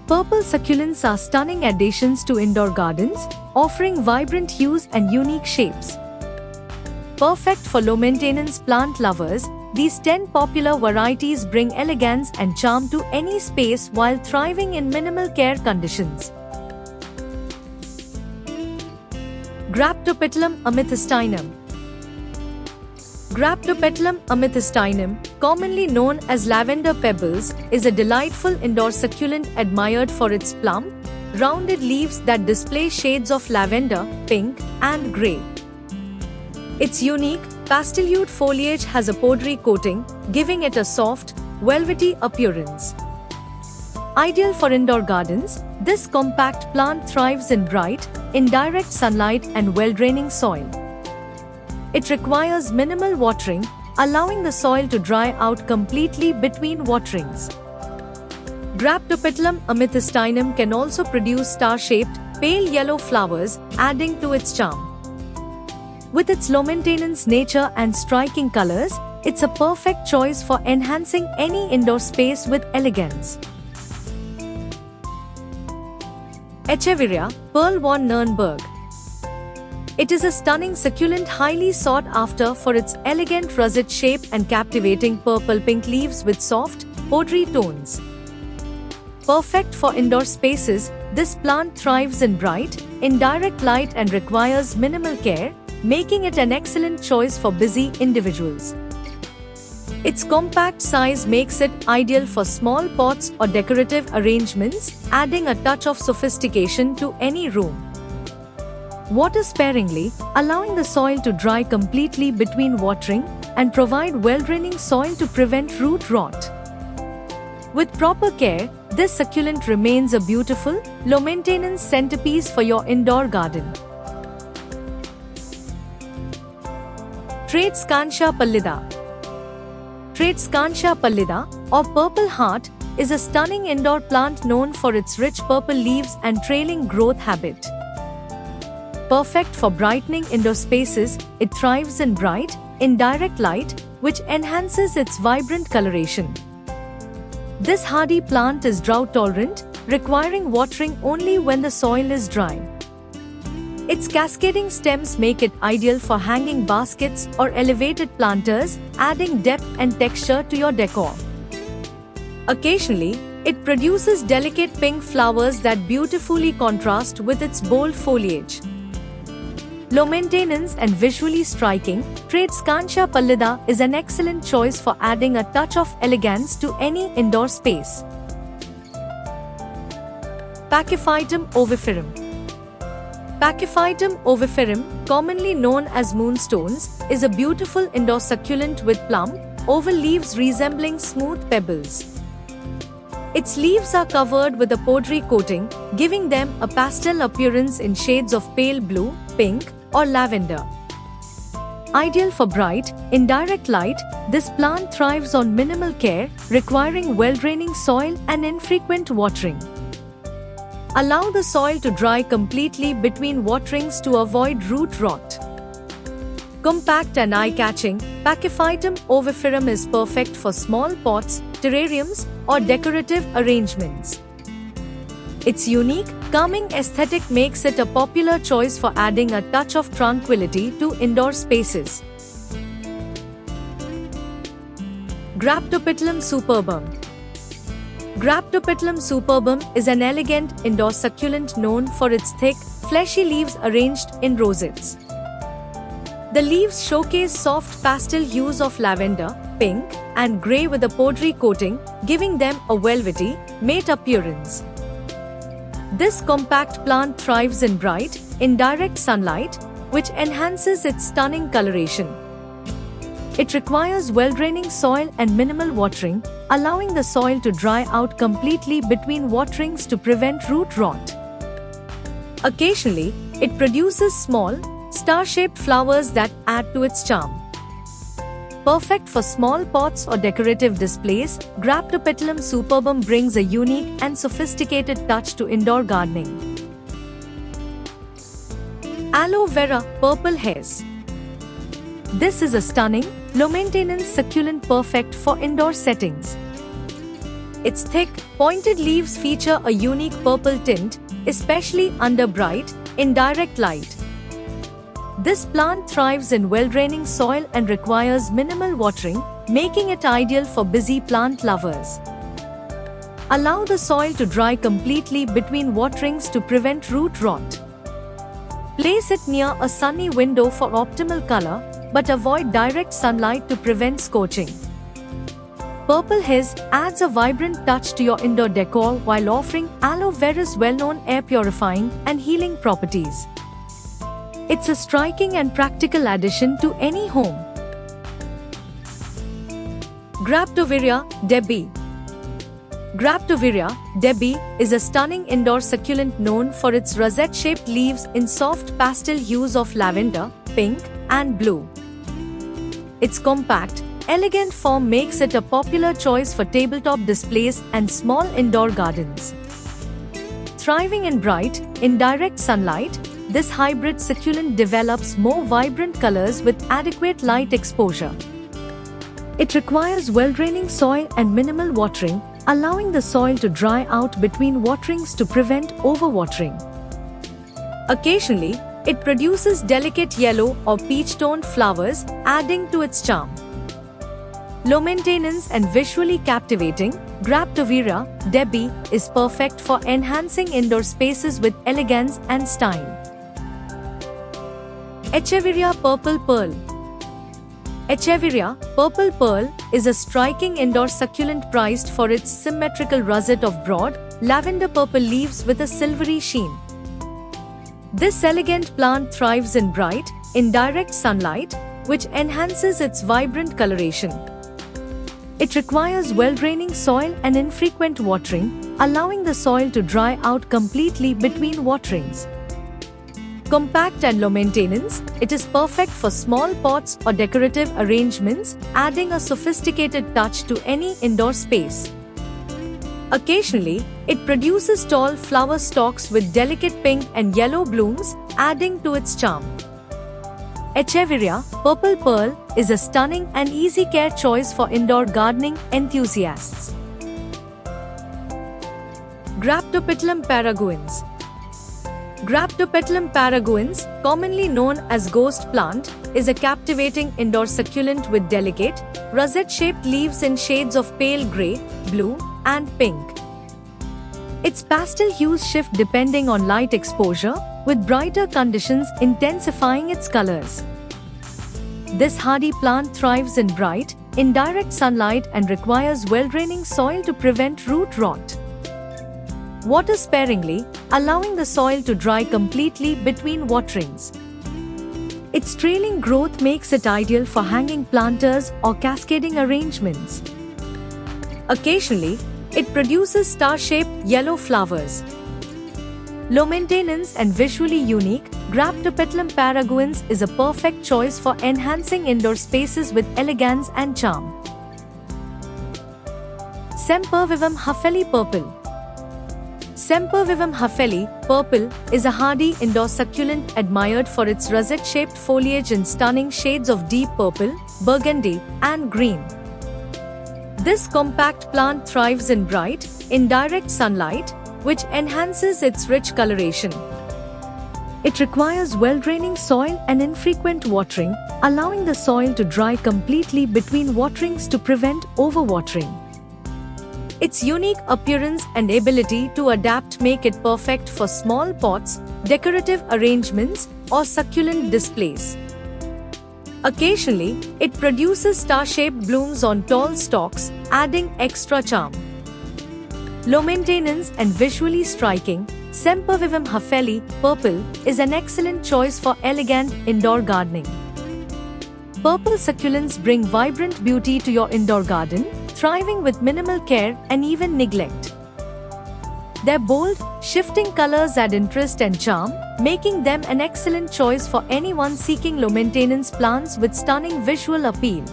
Purple succulents are stunning additions to indoor gardens, offering vibrant hues and unique shapes. Perfect for low-maintenance plant lovers, these 10 popular varieties bring elegance and charm to any space while thriving in minimal care conditions. Graptopetalum amethystinum. Graptopetalum amethystinum, commonly known as lavender pebbles, is a delightful indoor succulent admired for its plump, rounded leaves that display shades of lavender, pink, and grey. Its unique, pastel-hued foliage has a powdery coating, giving it a soft, velvety appearance. Ideal for indoor gardens, this compact plant thrives in bright, indirect sunlight and well-draining soil. It requires minimal watering, allowing the soil to dry out completely between waterings. Graptopetalum amethystinum can also produce star-shaped, pale yellow flowers, adding to its charm. With its low-maintenance nature and striking colors, it's a perfect choice for enhancing any indoor space with elegance. Echeveria, Pearl von Nürnberg. It is a stunning succulent highly sought after for its elegant russet shape and captivating purple-pink leaves with soft, powdery tones. Perfect for indoor spaces, this plant thrives in bright, indirect light and requires minimal care, making it an excellent choice for busy individuals. Its compact size makes it ideal for small pots or decorative arrangements, adding a touch of sophistication to any room. Water sparingly, allowing the soil to dry completely between watering, and provide well-draining soil to prevent root rot. With proper care, this succulent remains a beautiful, low-maintenance centerpiece for your indoor garden. Tradescantia pallida. Tradescantia pallida, or purple heart, is a stunning indoor plant known for its rich purple leaves and trailing growth habit. Perfect for brightening indoor spaces, it thrives in bright, indirect light, which enhances its vibrant coloration. This hardy plant is drought-tolerant, requiring watering only when the soil is dry. Its cascading stems make it ideal for hanging baskets or elevated planters, adding depth and texture to your decor. Occasionally, it produces delicate pink flowers that beautifully contrast with its bold foliage. Low maintenance and visually striking, Tradescantia pallida is an excellent choice for adding a touch of elegance to any indoor space. Pachyphytum oviferum. Pachyphytum oviferum, commonly known as moonstones, is a beautiful indoor succulent with plump, oval leaves resembling smooth pebbles. Its leaves are covered with a powdery coating, giving them a pastel appearance in shades of pale blue, pink, or lavender. Ideal for bright, indirect light, this plant thrives on minimal care, requiring well-draining soil and infrequent watering. Allow the soil to dry completely between waterings to avoid root rot. Compact and eye-catching, Pachyphytum oviferum is perfect for small pots, terrariums, or decorative arrangements. Its unique, calming aesthetic makes it a popular choice for adding a touch of tranquility to indoor spaces. Graptopetalum superbum. Graptopetalum superbum is an elegant indoor succulent known for its thick, fleshy leaves arranged in rosettes. The leaves showcase soft pastel hues of lavender, pink, and grey with a powdery coating, giving them a velvety, matte appearance. This compact plant thrives in bright, indirect sunlight, which enhances its stunning coloration. It requires well-draining soil and minimal watering, allowing the soil to dry out completely between waterings to prevent root rot. Occasionally, it produces small, star-shaped flowers that add to its charm. Perfect for small pots or decorative displays, Graptopetalum superbum brings a unique and sophisticated touch to indoor gardening. Aloe vera, purple haze. This is a stunning, low-maintenance succulent perfect for indoor settings. Its thick, pointed leaves feature a unique purple tint, especially under bright, indirect light. This plant thrives in well-draining soil and requires minimal watering, making it ideal for busy plant lovers. Allow the soil to dry completely between waterings to prevent root rot. Place it near a sunny window for optimal color, but avoid direct sunlight to prevent scorching. Purple haze adds a vibrant touch to your indoor decor while offering aloe vera's well-known air purifying and healing properties. It's a striking and practical addition to any home. Graptoveria Debbie. Graptoveria Debbie is a stunning indoor succulent known for its rosette-shaped leaves in soft pastel hues of lavender, pink, and blue. Its compact, elegant form makes it a popular choice for tabletop displays and small indoor gardens. Thriving in bright, indirect sunlight, this hybrid succulent develops more vibrant colors with adequate light exposure. It requires well-draining soil and minimal watering, allowing the soil to dry out between waterings to prevent overwatering. Occasionally, it produces delicate yellow or peach-toned flowers, adding to its charm. Low maintenance and visually captivating, Graptoveria Debbie is perfect for enhancing indoor spaces with elegance and style. Echeveria Purple Pearl. Echeveria Purple Pearl is a striking indoor succulent prized for its symmetrical rosette of broad, lavender purple leaves with a silvery sheen. This elegant plant thrives in bright, indirect sunlight, which enhances its vibrant coloration. It requires well-draining soil and infrequent watering, allowing the soil to dry out completely between waterings. Compact and low maintenance, it is perfect for small pots or decorative arrangements, adding a sophisticated touch to any indoor space. Occasionally, it produces tall flower stalks with delicate pink and yellow blooms, adding to its charm. Echeveria Purple Pearl is a stunning and easy care choice for indoor gardening enthusiasts. Graptopetalum paraguins. Graptopetalum paraguins, commonly known as ghost plant, is a captivating indoor succulent with delicate, rosette-shaped leaves in shades of pale grey, blue, and pink. Its pastel hues shift depending on light exposure, with brighter conditions intensifying its colors. This hardy plant thrives in bright, indirect sunlight and requires well-draining soil to prevent root rot. Water sparingly, allowing the soil to dry completely between waterings. Its trailing growth makes it ideal for hanging planters or cascading arrangements. Occasionally, it produces star-shaped yellow flowers. Low maintenance and visually unique, Graptopetalum paraguins is a perfect choice for enhancing indoor spaces with elegance and charm. Sempervivum Huffelli Purple. Sempervivum Huffelli Purple is a hardy indoor succulent admired for its rosette-shaped foliage in stunning shades of deep purple, burgundy, and green. This compact plant thrives in bright, indirect sunlight, which enhances its rich coloration. It requires well-draining soil and infrequent watering, allowing the soil to dry completely between waterings to prevent overwatering. Its unique appearance and ability to adapt make it perfect for small pots, decorative arrangements, or succulent displays. Occasionally, it produces star-shaped blooms on tall stalks, adding extra charm. Low maintenance and visually striking, Sempervivum Huffelli Purple is an excellent choice for elegant indoor gardening. Purple succulents bring vibrant beauty to your indoor garden, thriving with minimal care and even neglect. Their bold, shifting colors add interest and charm, making them an excellent choice for anyone seeking low-maintenance plants with stunning visual appeal.